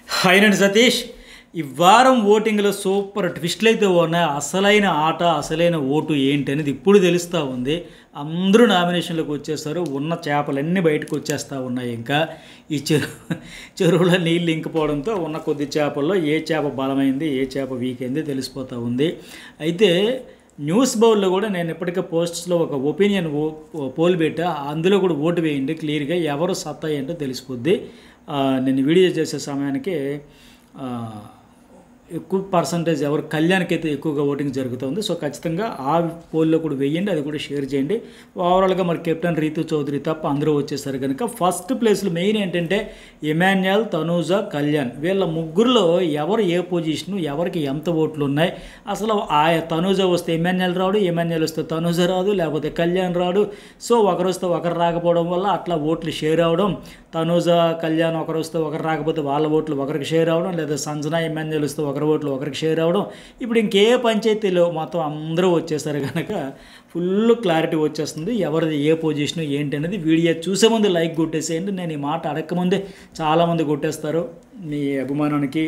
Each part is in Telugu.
హాయ్ అండి సతీష్. ఈ వారం ఓటింగ్లో సూపర్ ట్విస్ట్లు అయితే ఉన్నాయి. అసలైన ఆట, అసలైన ఓటు ఏంటి అనేది ఇప్పుడు తెలుస్తూ ఉంది. అందరూ నామినేషన్లోకి వచ్చేస్తారు. ఉన్న చేపలన్నీ బయటకు వచ్చేస్తూ ఉన్నాయి. ఇంకా ఈ చెరువులో నీళ్ళు ఇంకిపోవడంతో ఉన్న కొద్ది చేపల్లో ఏ చేప బలమైంది, ఏ చేప వీక్ అయింది తెలిసిపోతూ ఉంది. అయితే న్యూస్ బౌల్లో కూడా నేను ఇప్పటికే పోస్ట్స్లో ఒక ఒపీనియన్ పోల్ పెట్టా. అందులో కూడా ఓటు వేయండి, క్లియర్గా ఎవరు సత్తా ఏంటో తెలిసిపోద్ది. నేను వీడియో చేసే సమయానికి ఎక్కువ పర్సంటేజ్ ఎవరు కళ్యాణ్కి అయితే ఎక్కువగా ఓటింగ్ జరుగుతుంది. సో ఖచ్చితంగా ఆ పోల్లో కూడా వేయండి, అది కూడా షేర్ చేయండి. ఓవరాల్గా మరి కెప్టెన్ రీతు చౌదరి తప్ప అందరూ వచ్చేసారు కనుక ఫస్ట్ ప్లేస్లో మెయిన్ ఏంటంటే ఇమాన్యుయల్, తనూజ, కళ్యాణ్ వీళ్ళ ముగ్గురులో ఎవరు ఏ పొజిషను, ఎవరికి ఎంత ఓట్లు ఉన్నాయి, అసలు ఆ తనూజ వస్తే ఇమాన్యుయల్ రాడు, ఇమాన్యుయల్ వస్తే తనూజ రాదు, లేకపోతే కళ్యాణ్ రాడు. సో ఒకరు వస్తే ఒకరు రాకపోవడం వల్ల అట్లా ఓట్లు షేర్ అవడం, తనూజ కళ్యాణ్ ఒకరు వస్తే ఒకరు రాకపోతే వాళ్ళ ఓట్లు ఒకరికి షేర్ అవడం, లేదా సంజన ఇమాన్యుయల్ వస్తే ఒకరి ఓట్లు ఒకరికి షేర్ అవడం. ఇప్పుడు ఇంకే పంచాయతీలో మొత్తం అందరూ వచ్చేసారు కనుక ఫుల్ క్లారిటీ వచ్చేస్తుంది ఎవరిది ఏ పొజిషన్ ఏంటి అనేది. వీడియో చూసే ముందు లైక్ కొట్టేసేయండి. నేను ఈ మాట అడగకముందే చాలామంది కొట్టేస్తారు. మీ అభిమానానికి,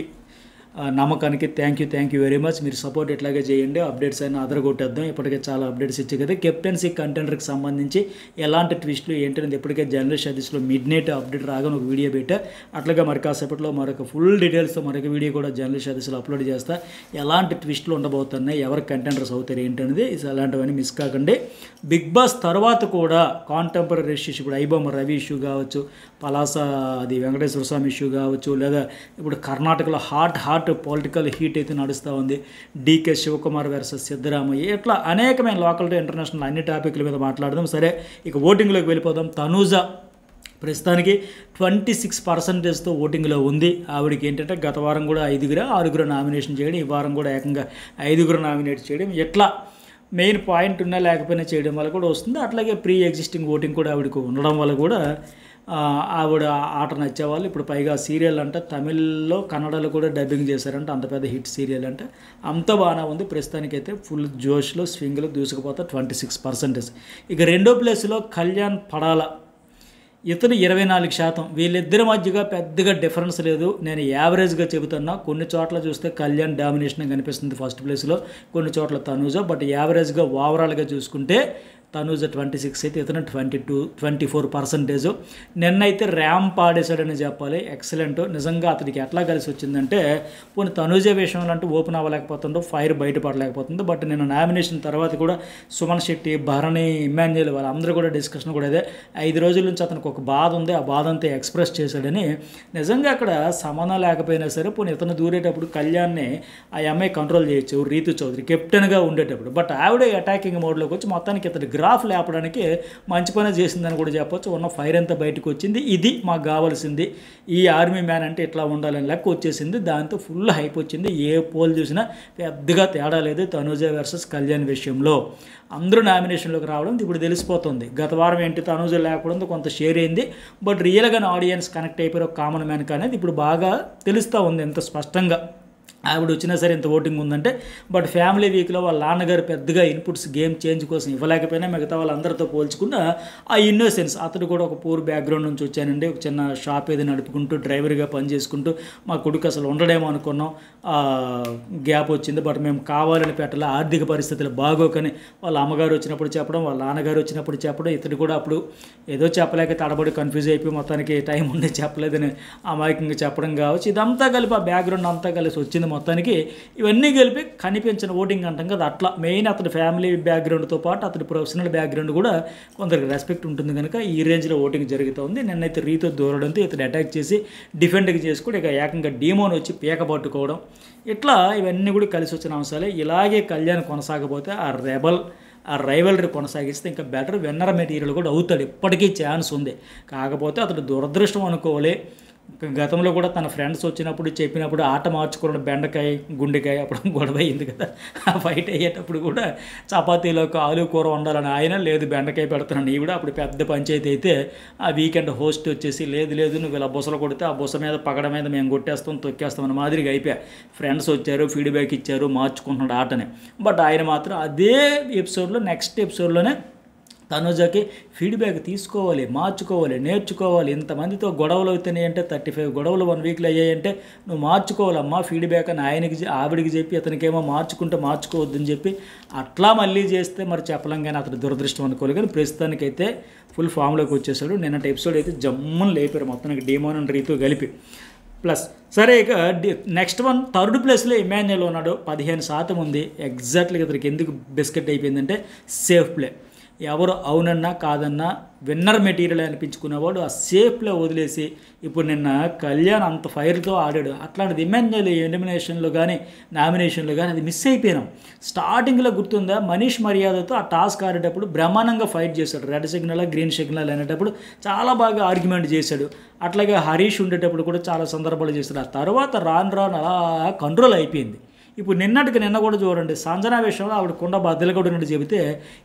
నమ్మకానికి థ్యాంక్ యూ వెరీ మచ్. మీరు సపోర్ట్ ఇట్లాగే చేయండి. అప్డేట్స్ అయినా కొట్టేద్దాం. ఇప్పటికే చాలా అప్డేట్స్ ఇచ్చాయి కదా. కెప్టెన్సీ కంటెండర్కి సంబంధించి ఎలాంటి ట్విస్టులు ఏంటనేది ఇప్పటికే జర్నలిస్ట్ సర్వీస్లో మిడ్ నైట్ అప్డేట్ రాగానే ఒక వీడియో పెట్టా. అట్లాగే మరి కాసేపట్లో మరొక ఫుల్ డీటెయిల్స్తో మరొక వీడియో కూడా జర్నలిస్ట్ సర్వీస్లో అప్లోడ్ చేస్తా. ఎలాంటి ట్విస్టులు ఉండబోతున్నాయి, ఎవరు కంటెండర్స్ అవుతారు ఏంటనేది, అలాంటివన్నీ మిస్ కాకండి. బిగ్ బాస్ తర్వాత కూడా కాంటెంపరీ ఇష్యూస్, ఇప్పుడు ఐబొమ్మ రవి ఇష్యూ కావచ్చు, పలాస అది వెంకటేశ్వర స్వామి ఇష్యూ కావచ్చు, లేదా ఇప్పుడు కర్ణాటకలో హాట్ పొలిటికల్ హీట్ అయితే నడుస్తూ ఉంది. డీకే శివకుమార్ వర్సెస్ సిద్ధరామయ్య, ఇట్లా అనేకమైన లోకల్ టు ఇంటర్నేషనల్ అన్ని టాపిక్ల మీద మాట్లాడదాం. సరే, ఇక ఓటింగ్లోకి వెళ్ళిపోదాం. తనూజ ప్రస్తుతానికి 26% ఓటింగ్లో ఉంది. ఆవిడకి ఏంటంటే గత వారం కూడా 6 నామినేషన్ చేయడం, ఈ వారం కూడా ఏకంగా 5 నామినేట్ చేయడం, ఎట్లా మెయిన్ పాయింట్ ఉన్నా లేకపోయినా చేయడం వల్ల కూడా వస్తుంది. అట్లాగే ప్రీ ఎగ్జిస్టింగ్ ఓటింగ్ కూడా ఆవిడకు ఉండడం వల్ల కూడా ఆవిడ ఆట నచ్చేవాళ్ళు. ఇప్పుడు పైగా సీరియల్ అంటే తమిళ్లో, కన్నడలో కూడా డబ్బింగ్ చేశారంటే, అంత పెద్ద హిట్ సీరియల్ అంటే అంత బాగానే ఉంది. ప్రస్తుతానికైతే ఫుల్ జోష్లో స్వింగ్లో దూసుకుపోతా 26%. ఇక రెండో ప్లేస్లో కళ్యాణ్ పడాల, ఇతను 24%. వీళ్ళిద్దరి మధ్యగా పెద్దగా డిఫరెన్స్ లేదు. నేను యావరేజ్గా చెబుతున్నా. కొన్ని చోట్ల చూస్తే కళ్యాణ్ డామినేషన్ కనిపిస్తుంది ఫస్ట్ ప్లేస్లో, కొన్ని చోట్ల తనూజ. బట్ యావరేజ్గా ఓవరాల్గా చూసుకుంటే తనూజ 26 అయితే ఇతను 24%. నిన్నైతే ర్యాంప్ ఆడేశాడని చెప్పాలి. ఎక్సలెంట్. నిజంగా అతనికి ఎట్లా కలిసి వచ్చిందంటే, పోనీ తనూజ విషయంలో అంటే ఓపెన్ అవ్వలేకపోతుందో, ఫైర్ బయటపడలేకపోతుందో, బట్ నేను నామినేషన్ తర్వాత కూడా సుమన్ శెట్టి, భరణి, ఇమాన్యుయల్ వాళ్ళందరూ కూడా డిస్కషన్ కూడా అదే. 5 రోజుల నుంచి అతనికి ఒక బాధ ఉంది, ఆ బాధ అంతా ఎక్స్ప్రెస్ చేశాడని. నిజంగా అక్కడ సమానం లేకపోయినా సరే పోనీ ఇతను దూరేటప్పుడు కళ్యాణ్ని ఆ అమ్మాయి కంట్రోల్ చేయొచ్చు, రీతు చౌదరి కెప్టెన్గా ఉండేటప్పుడు. బట్ ఆవిడే అటాకింగ్ మోడ్లోకి వచ్చి మొత్తానికి ఇతను గ్రాఫ్ లేపడానికి మంచి పని చేసిందని కూడా చెప్పొచ్చు. ఉన్న ఫైర్ అంతా బయటకు వచ్చింది. ఇది మాకు కావాల్సింది, ఈ ఆర్మీ మ్యాన్ అంటే ఇట్లా ఉండాలని లెక్క వచ్చేసింది. దాంతో ఫుల్ హైప్ వచ్చింది. ఏ పోల్ చూసినా పెద్దగా తేడా లేదు తనూజ వర్సెస్ కళ్యాణ్ విషయంలో. అందరూ నామినేషన్లోకి రావడం ఇప్పుడు తెలిసిపోతుంది. గత వారం ఏంటి తనూజ లేకపోవడంతో కొంత షేర్ అయింది. బట్ రియల్గా ఆడియన్స్ కనెక్ట్ అయిపోయారు కామన్ మ్యాన్ అనేది ఇప్పుడు బాగా తెలుస్తూ ఉంది ఎంత స్పష్టంగా. ఆవిడ వచ్చినా సరే ఇంత ఓటింగ్ ఉందంటే. బట్ ఫ్యామిలీ వీక్లో వాళ్ళ నాన్నగారు పెద్దగా ఇన్పుట్స్ గేమ్ చేంజ్ కోసం ఇవ్వలేకపోయినా మిగతా వాళ్ళందరితో పోల్చుకున్న ఆ ఇన్నోసెన్స్, అతడు కూడా ఒక పూర్ బ్యాక్గ్రౌండ్ నుంచి వచ్చానండి, ఒక చిన్న షాప్ ఏది నడుపుకుంటూ డ్రైవర్గా పనిచేసుకుంటూ మా కొడుకు అసలు ఉండడేమో అనుకున్నాం, గ్యాప్ వచ్చింది. బట్ మేము కావాలని పెట్టాలి, ఆర్థిక పరిస్థితులు బాగోకని వాళ్ళ అమ్మగారు వచ్చినప్పుడు చెప్పడం, వాళ్ళ నాన్నగారు వచ్చినప్పుడు చెప్పడం, ఇతడు కూడా అప్పుడు ఏదో చెప్పలేక తడబడి కన్ఫ్యూజ్ అయిపోయి మొత్తానికి టైం ఉండి చెప్పలేదని అమాయకంగా చెప్పడం కావచ్చు. ఇదంతా కలిపి ఆ బ్యాక్గ్రౌండ్ అంతా కలిసి వచ్చింది. మొత్తానికి ఇవన్నీ కలిపి కనిపించిన ఓటింగ్ అంటాం కదా, అట్లా మెయిన్ అతని ఫ్యామిలీ బ్యాక్గ్రౌండ్తో పాటు అతని ప్రొఫెషనల్ బ్యాక్గ్రౌండ్ కూడా కొందరికి రెస్పెక్ట్ ఉంటుంది కనుక ఈ రేంజ్లో ఓటింగ్ జరుగుతూ ఉంది. నిన్నైతే రీతో దూరడంతో ఇతను అటాక్ చేసి డిఫెండ్కి చేసుకుని ఇక ఏకంగా డీమోన్ వచ్చి పీక పట్టుకోవడం, ఇట్లా ఇవన్నీ కూడా కలిసి వచ్చిన అంశాలే. ఇలాగే కళ్యాణ్ కొనసాగపోతే ఆ రైవలరీ కొనసాగిస్తే ఇంకా బెటర్ విన్నర్ మెటీరియల్ కూడా అవుతాడు. ఇప్పటికీ ఛాన్స్ ఉంది. కాకపోతే అతడు దురదృష్టం అనుకోవాలి. గతంలో కూడా తన ఫ్రెండ్స్ వచ్చినప్పుడు చెప్పినప్పుడు ఆట మార్చుకోవడం, బెండకాయ గుండెకాయ అప్పుడు గొడవ అయింది కదా. ఆ ఫైట్ అయ్యేటప్పుడు కూడా చపాతీలోకి ఆలు కూర వండాలని ఆయన, లేదు బెండకాయ పెడుతున్నాను ఈవిడ. అప్పుడు పెద్ద పంచాయతీ అయితే ఆ వీకెండ్ హోస్ట్ వచ్చేసి లేదు నువ్వు ఇలా బుసలు కొడితే ఆ బుస మీద పగడ మీద మేము కొట్టేస్తాం తొక్కేస్తాం అన్న మాదిరిగా అయిపోయా. ఫ్రెండ్స్ వచ్చారు, ఫీడ్బ్యాక్ ఇచ్చారు, మార్చుకుంటున్నాడు ఆటని. బట్ ఆయన మాత్రం అదే ఎపిసోడ్లో నెక్స్ట్ ఎపిసోడ్లోనే తనుజకి ఫీడ్బ్యాక్ తీసుకోవాలి, మార్చుకోవాలి, నేర్చుకోవాలి. ఇంతమందితో గొడవలు అవుతున్నాయి అంటే 35 గొడవలు 1 వీక్లో అయ్యాయంటే నువ్వు మార్చుకోవాలమ్మా ఫీడ్బ్యాక్ అని ఆవిడికి చెప్పి అతనికేమో మార్చుకోవద్దని చెప్పి అట్లా మళ్ళీ చేస్తే మరి చెప్పలేం, కానీ అతను దురదృష్టం అనుకోవాలి. కానీ ప్రస్తుతానికైతే ఫుల్ ఫామ్లోకి వచ్చేసాడు. నిన్నటి ఎపిసోడ్ అయితే జమ్మును లేపారు మొత్తానికి డీమోన్ అండ్ రీతు కలిపి. ప్లస్ సరే, ఇక నెక్స్ట్ వన్ థర్డ్ ప్లేస్లో ఇమాన్యుయల్ ఉన్నాడు. 15% ఉంది. ఎగ్జాక్ట్లీగా ఇతనికి ఎందుకు బిస్కెట్ అయిపోయిందంటే సేఫ్ ప్లే. ఎవరు అవునన్నా కాదన్నా విన్నర్ మెటీరియల్ అనిపించుకునేవాడు ఆ సేఫ్ ప్లే వదిలేసి ఇప్పుడు నిన్న కళ్యాణ్ అంత ఫైర్తో ఆడాడు. అట్లాంటిది ఇమాన్యుయల్ ఎలిమినేషన్లో కానీ నామినేషన్లో కానీ అది మిస్ అయిపోయినాం. స్టార్టింగ్లో గుర్తుందా, మనీష్ మర్యాదతో ఆ టాస్క్ ఆడేటప్పుడు బ్రహ్మాండంగా ఫైట్ చేశాడు. రెడ్ సిగ్నల్ గ్రీన్ సిగ్నల్ అనేటప్పుడు చాలా బాగా ఆర్గ్యుమెంట్ చేశాడు. అట్లాగే హరీష్ ఉండేటప్పుడు కూడా చాలా సందర్భాలు చేశాడు. ఆ తర్వాత రాను అలా కంట్రోల్ అయిపోయింది. ఇప్పుడు నిన్న కూడా చూడండి, సంజన విషయంలో ఆవిడ కుండ బద్దలు కొట్టినట్టు చెబితే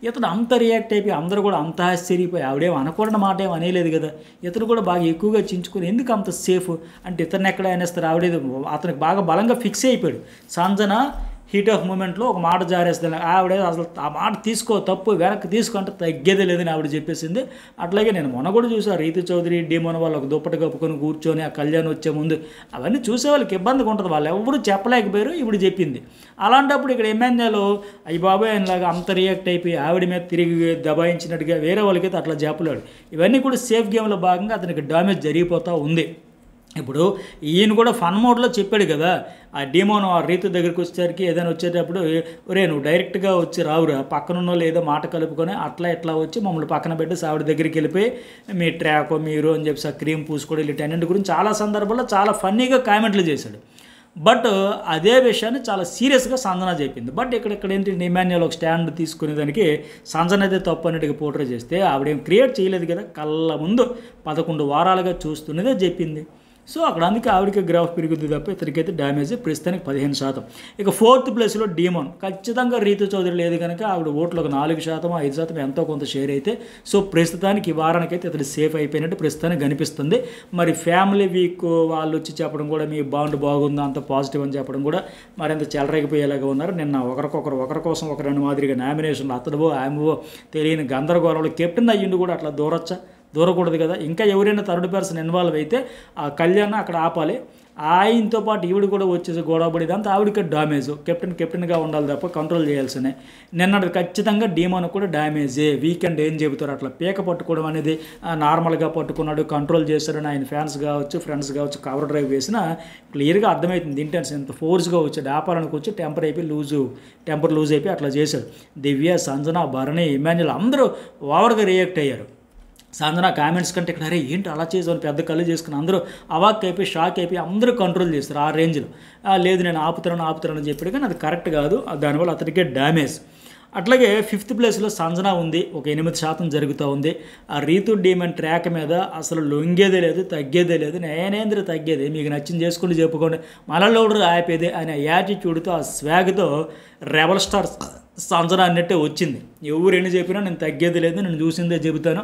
ఇతను అంత రియాక్ట్ అయిపోయి అందరూ కూడా అంత ఆశ్చర్యపోయి ఆవిడేం అనకూడని మాట ఏం అనేలేదు కదా. ఇతను కూడా బాగా ఎక్కువగా చించుకొని ఎందుకు అంత సేఫ్ అంటే ఇతన్ని ఎక్కడ అనేస్తారు, ఆవిడేది అతనికి బాగా బలంగా ఫిక్స్ అయిపోయాడు. సంజన హీట్ ఆఫ్ మూమెంట్లో ఒక మాట జారేస్తుంది, ఆవిడే అసలు ఆ మాట తీసుకో, తప్పు వెనక్కి తీసుకుంటే తగ్గేదే లేదని ఆవిడ చెప్పేసింది. అట్లాగే నేను మొన్న కూడా చూసాను, రీతు చౌదరి డీమోన్ వాళ్ళు ఒక దుప్పటి కప్పుకొని కూర్చొని ఆ కళ్యాణ్ వచ్చే ముందు అవన్నీ చూసే వాళ్ళకి ఇబ్బందిగా ఉంటుంది. వాళ్ళు ఎవరు చెప్పలేకపోయారు, ఇప్పుడు చెప్పింది. అలాంటప్పుడు ఇక్కడ ఇమాన్యుయల్ అయ్యి బాబాయ్ ఆయనలాగా అంత రియాక్ట్ అయిపోయి ఆవిడ మీద తిరిగి దబాయించినట్టుగా వేరే వాళ్ళకైతే అట్లా చెప్పలేడు. ఇవన్నీ కూడా సేఫ్ గేమ్లో భాగంగా అతనికి డ్యామేజ్ జరిగిపోతూ ఉంది. ఇప్పుడు ఈయన కూడా ఫన్ మోడ్లో చెప్పాడు కదా, ఆ డీమోన్ ఆ రీతు దగ్గరికి వచ్చేసరికి ఏదైనా వచ్చేటప్పుడు ఒరే నువ్వు డైరెక్ట్గా వచ్చి రావురా, పక్కనున్న వాళ్ళు ఏదో మాట కలుపుకొని అట్లా వచ్చి మమ్మల్ని పక్కన పెట్టి ఆవిడ దగ్గరికి వెళ్ళిపోయి మీ ట్రాకో మీరు అని చెప్పి ఆ క్రీమ్ పూసుకోవడం వీటన్నింటి గురించి చాలా సందర్భాల్లో చాలా ఫన్నీగా కామెంట్లు చేశాడు. బట్ అదే విషయాన్ని చాలా సీరియస్గా సంజన చెప్పింది. బట్ ఇక్కడ ఏంటి, ఇమాన్యుయల్ ఒక స్టాండ్ తీసుకునే దానికి సంజన అయితే తప్పు అన్నట్టుగా పోర్ట్రే చేస్తే ఆవిడేం క్రియేట్ చేయలేదు కదా, కళ్ళ ముందు 11 వారాలుగా చూస్తున్నదే చెప్పింది. సో అక్కడ అందుకే ఆవిడకి గ్రాఫ్ పెరుగుతుంది తప్ప ఇతరికైతే డ్యామేజ్ ప్రస్తుతానికి 15%. ఇక 4th ప్లేస్లో డీమోన్. ఖచ్చితంగా రీతు చౌదరి లేదు కనుక ఆవిడ ఓట్లు ఒక 4%, 5% ఎంతో కొంత షేర్ అయితే సో ప్రస్తుతానికి ఈ వారానికైతే ఇతడు సేఫ్ అయిపోయినట్టు ప్రస్తుతానికి కనిపిస్తుంది. మరి ఫ్యామిలీ వీక్ వాళ్ళు వచ్చి చెప్పడం కూడా మీ బాండ్ బాగుంది అంత పాజిటివ్ అని చెప్పడం కూడా మరింత చెలరేగిపోయేలాగా ఉన్నారు. నిన్న ఒకరి కోసం ఒకరని మాదిరిగా నామినేషన్లు అతడువో ఆమెవో తెలియని గందరగోళంలో కెప్టెన్ అయ్యిండు కూడా అట్లా దూరకూడదు కదా. ఇంకా ఎవరైనా థర్డ్ పర్సన్ ఇన్వాల్వ్ అయితే ఆ కళ్యాణ్ అక్కడ ఆపాలి. ఆయనతో పాటు ఈవిడ కూడా వచ్చేసి గొడవపడేది అంతా ఆవిడకి డ్యామేజ్. కెప్టెన్గా ఉండాలి తప్ప కంట్రోల్ చేయాల్సినే. నిన్నటి ఖచ్చితంగా డీమోన్ కూడా డ్యామేజే. వీకెండ్ ఏం చెబుతారు, అట్లా పీక పట్టుకోవడం అనేది నార్మల్గా పట్టుకున్నాడు, కంట్రోల్ చేస్తాడని ఆయన ఫ్యాన్స్ కావచ్చు ఫ్రెండ్స్ కావచ్చు కవర్ డ్రైవ్ వేసినా క్లియర్గా అర్థమవుతుంది. ఇంటెన్స్ ఎంత ఫోర్స్గా వచ్చాడు, ఆపాలనికి వచ్చి టెంపర్ లూజ్ అయిపోయి అట్లా చేశాడు. దివ్య, సంజన, భరణి, ఇమాన్యుయల్ అందరూ ఓవర్గా రియాక్ట్ అయ్యారు. సంజన కామెంట్స్ కంటే ఇక్కడ అరే ఏంటి అలా చేసామని పెద్ద కళ్ళు చేసుకుని అందరూ అవాక్ అయిపోయి షాక్ అయిపోయి అందరూ కంట్రోల్ చేస్తారు ఆ రేంజ్లో. లేదు నేను ఆపుతానని చెప్పాడు, కానీ అది కరెక్ట్ కాదు, దానివల్ల అతనికే డ్యామేజ్. అట్లాగే 5th ప్లేస్లో సంజన ఉంది, ఒక 8% జరుగుతూ ఉంది. ఆ రీతు డీమన్ ట్రాక్ మీద అసలు లొంగేదే లేదు, తగ్గేదే లేదు. నేనేంద్ర తగ్గేది, మీకు నచ్చింది చేసుకుంటూ చెప్పుకోండి, మనలోడు ఆపేది అనే యాటిట్యూడ్తో ఆ స్వాగ్తో రెబల్ స్టార్ సంజన అన్నట్టే వచ్చింది. ఎవరు ఎన్ని చెప్పినా నేను తగ్గేది లేదు, నేను చూసిందే చెబుతాను,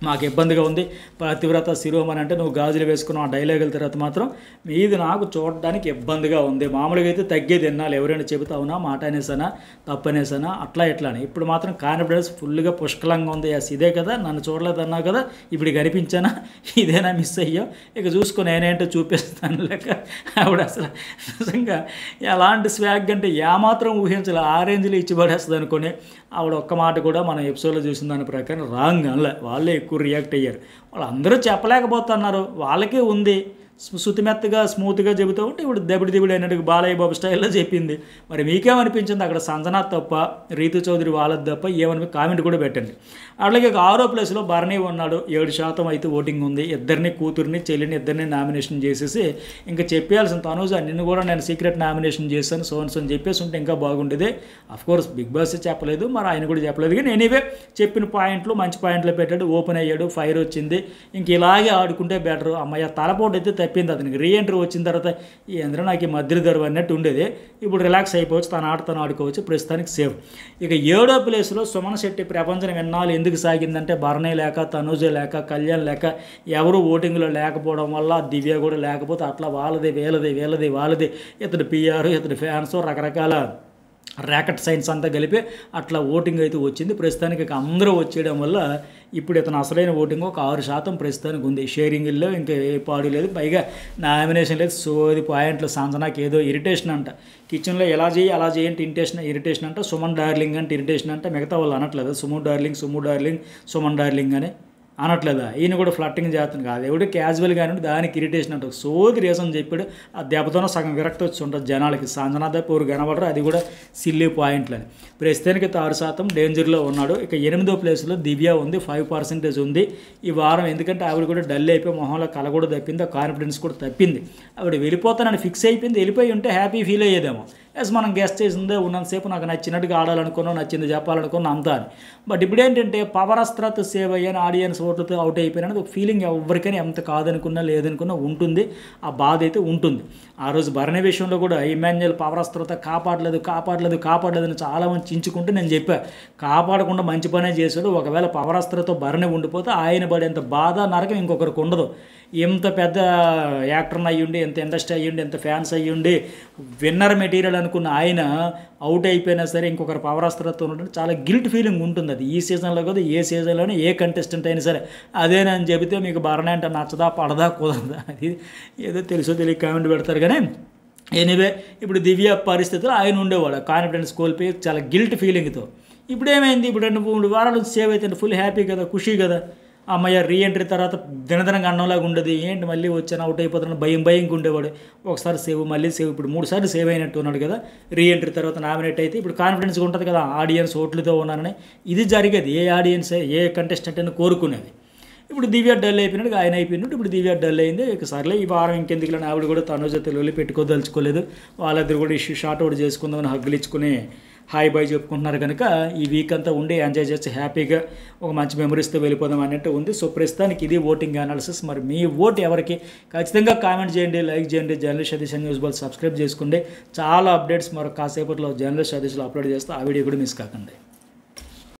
మాకు ఇబ్బందిగా ఉంది, పతివ్రత శిరోమణి అంటే నువ్వు గాజులు వేసుకున్నావు ఆ డైలాగుల తర్వాత మాత్రం మీది నాకు చూడడానికి ఇబ్బందిగా ఉంది. మామూలుగా అయితే తగ్గేది ఎన్నాళ్ళు ఎవరైనా చెబుతావునా మాట అనేసానా తప్పనేసానా అట్లా అని. ఇప్పుడు మాత్రం కాన్ఫిడెన్స్ ఫుల్గా పుష్కలంగా ఉంది. ఇదే కదా నన్ను చూడలేదన్నావు కదా, ఇప్పుడు కనిపించానా, ఇదేనా మిస్ అయ్యో, ఇక చూసుకొని నేనేంటో చూపిస్తాను లేక ఆవిడ అసలు నిజంగా ఎలాంటి స్వాగ్ అంటే ఏమాత్రం ఊహించాలి ఆ రేంజ్లో ఇచ్చి పడేస్తుంది అనుకొని ఆవిడ ఒక్క మాట కూడా మన ఎపిసోడ్లో చూసిన దాని ప్రకారం రాంగ్ అనలే, వాళ్ళే ఎక్కువ రియాక్ట్ అయ్యారు. వాళ్ళందరూ చెప్పలేకపోతున్నారు, వాళ్ళకే ఉంది శుతిమెత్తగా స్మూత్గా చెబుతూ ఉంటే ఇప్పుడు దెబ్బడి అయినట్టు బాలయ్య బాబు స్టైల్లో చెప్పింది. మరి మీకేమనిపించింది, అక్కడ సంజన తప్ప రీతు చౌదరి వాళ్ళది తప్ప ఏమని కామెంట్ కూడా పెట్టండి. అట్లాగే 6వ ప్లేస్లో భరణి ఉన్నాడు, 7% అయితే ఓటింగ్ ఉంది. ఇద్దరిని కూతుర్ని చెల్లిని ఇద్దరిని నామినేషన్ చేసేసి ఇంకా చెప్పేయాల్సిన తనుజ నిన్ను కూడా నేను సీక్రెట్ నామినేషన్ చేశాను సోన్స్ అని చెప్పేసి ఉంటే ఇంకా బాగుండేది. అఫ్కోర్స్ బిగ్ బాస్ చెప్పలేదు, మరి ఆయన కూడా చెప్పలేదు, కానీ ఎనీవే చెప్పిన పాయింట్లు మంచి పాయింట్లు పెట్టాడు, ఓపెన్ అయ్యాడు, ఫైర్ వచ్చింది. ఇంక ఇలాగే ఆడుకుంటే బెటర్. అమ్మాయి తలపోటు అయితే తప్పింది అతనికి. రీఎంట్రీ వచ్చిన తర్వాత ఏంద్ర నాకు ఈ మధ్యలో దొరవ అన్నట్టు ఉండేది, ఇప్పుడు రిలాక్స్ అయిపోవచ్చు, తన ఆట తను ఆడుకోవచ్చు, ప్రస్తుతానికి సేఫ్. ఇక 7వ ప్లేస్లో సుమన్ శెట్టి. ప్రపంచం ఎన్నాళ్ళు ఎందుకు సాగిందంటే భరణి లేక, తనుజ లేక, కళ్యాణ్ లేక, ఎవరు ఓటింగ్లో లేకపోవడం వల్ల, దివ్య కూడా లేకపోతే అట్లా వాళ్ళది వీళ్ళది ఇతడు పిఆర్ ఇతడు ఫ్యాన్స్ రకరకాల ర్యాకెట్ సైన్స్ అంతా కలిపి అట్లా ఓటింగ్ అయితే వచ్చింది. ప్రస్తుతానికి ఇక అందరూ వచ్చేయడం వల్ల ఇప్పుడు ఇతను అసలైన ఓటింగ్ ఒక 6% ప్రస్తుతానికి ఉంది. షేరింగ్లో ఇంకా ఏ పాడు లేదు, పైగా నామినేషన్ లేదు. సోది పాయింట్లు. సంజనాకి ఏదో ఇరిటేషన్ అంట, కిచెన్లో ఎలా చేయి అలా చేయంటే ఇరిటేషన్ అంట. సుమన్ డార్లింగ్ అంటే ఇరిటేషన్ అంట. మిగతా వాళ్ళు అనట్లేదు సుము డార్లింగ్ సుమన్ డార్లింగ్ అని అనట్లేదా? ఈయన కూడా ఫ్లట్టింగ్ చేస్తాను కాదు, ఎవడు క్యాజువల్గా అని దానికి ఇరిటేషన్ అంటారు. సోది రీజన్ చెప్పాడు. ఆ దెబ్బతోనే సగం విరక్తి వచ్చి ఉంటుంది జనాలకి. సంజనా దెబ్బ ఊరు కనబడరు, అది కూడా సిల్లీ పాయింట్లని. ప్రస్తుతానికి 6% డేంజర్లో ఉన్నాడు. ఇక 8వ ప్లేస్లో దివ్య ఉంది, 5% ఉంది ఈ వారం. ఎందుకంటే ఆవిడ కూడా డల్ అయిపోయి మొహంలో కళ కూడా తప్పింది, ఆ కాన్ఫిడెన్స్ కూడా తప్పింది. ఆవిడ వెళ్ళిపోతానని ఫిక్స్ అయిపోయింది. వెళ్ళిపోయి ఉంటే హ్యాపీ ఫీల్ అయ్యేదేమో. ఎస్, మనం గెస్ట్ చేసిందే ఉన్నంతసేపు నాకు నచ్చినట్టుగా ఆడాలనుకున్నాం, నచ్చింది చెప్పాలనుకున్నాం అంతా అని. బట్ ఇప్పుడు ఏంటంటే పవర్ అస్త్రాతో సేవ్ అయ్యాను, ఆడియన్స్ ఓట్లతో అవుట్ అయిపోయినా ఒక ఫీలింగ్ ఎవరికైనా ఎంత కాదనుకున్నా లేదనుకున్నా ఉంటుంది. ఆ బాధ అయితే ఉంటుంది. ఆ రోజు భరణి విషయంలో కూడా ఇమాన్యుయల్ పవర్ అస్త్రాతో కాపాడలేదు అని చాలామంది చించుకుంటే నేను చెప్పా, కాపాడకుండా మంచి పనే చేశాడు. ఒకవేళ పవర్ అస్త్రాతో భరణి ఉండిపోతే ఆయన పడేంత బాధ నరకం ఇంకొకరికి ఉండదు. ఎంత పెద్ద యాక్టర్ని అయ్యుండి, ఎంత ఇండస్ట్రీ అయ్యుండి, ఎంత ఫ్యాన్స్ అయ్యుండి, విన్నర్ మెటీరియల్ అనుకున్న ఆయన అవుట్ అయిపోయినా సరే ఇంకొకరు పవర్ అస్త్రాలతో ఉండడం చాలా గిల్ట్ ఫీలింగ్ ఉంటుంది. అది ఈ సీజన్లో కాదు, ఏ సీజన్లోనే ఏ కంటెస్టెంట్ అయినా సరే అదేనని చెబితే మీకు భరణి అంటే నచ్చదా పడదా కుదరదా అది ఏదో తెలుసో తెలియక కామెంట్ పెడతారు. కానీ ఎనీవే ఇప్పుడు దివ్య పరిస్థితుల్లో ఆయన ఉండేవాడు కాన్ఫిడెన్స్ కోల్పోయి చాలా గిల్ట్ ఫీలింగ్తో. ఇప్పుడు ఏమైంది? ఇప్పుడు 2-3 వారాలు సేవ్ అయితే ఫుల్ హ్యాపీ కదా, ఖుషీ కదా. అమ్మయ్య రీఎంట్రీ తర్వాత దినదినంగా అన్నంలాగా ఉండదు. ఏంటి మళ్ళీ వచ్చాను అవుట్ అయిపోతాను భయంగా ఉండేవాడు. ఒకసారి సేవ్ మళ్ళీ సేవ్, ఇప్పుడు 3 సార్లు సేవ్ అయినట్టు ఉన్నాడు కదా. రీఎంట్రీ తర్వాత నామినేట్ అయితే ఇప్పుడు కాన్ఫిడెన్స్గా ఉంటుంది కదా, ఆడియన్స్ ఓట్లతో ఉన్నానని. ఇది జరిగేది ఏ ఆడియన్స్ ఏ కంటెస్టెంట్ అని కోరుకునేది. ఇప్పుడు దివ్య డల్ అయిపోయినట్టు ఆయన అయిపోయినట్టు ఇప్పుడు దివ్య డల్ అయింది. ఇక సర్లే ఈ వారం ఇంకెందుకులని ఆవిడ కూడా తనుజ తెలుగులో పెట్టుకోదలుచుకోలేదు. వాళ్ళిద్దరు కూడా ఇష్యూ షార్ట్ అవుట్ చేసుకుందామని హగ్గులు ఇచ్చుకుని హాయ్ బాయ్ చెప్పుకుంటున్నారు. కనుక ఈ వీక్ అంతా ఉండి ఎంజాయ్ చేసి హ్యాపీగా ఒక మంచి మెమరీస్తో వెళ్ళిపోదాం అన్నట్టు ఉంది. సో ప్రస్తుతానికి ఇది ఓటింగ్ అనాలిసిస్. మరి మీ ఓటు ఎవరికి ఖచ్చితంగా కామెంట్ చేయండి, లైక్ చేయండి. Journalist Satish news ball subscribe చేసుకోండి. చాలా అప్డేట్స్ మరొక కాసేపట్లో జర్నలిస్ట్ సతీష్లో అప్లోడ్ చేస్తే ఆ వీడియో కూడా మిస్ కాకండి.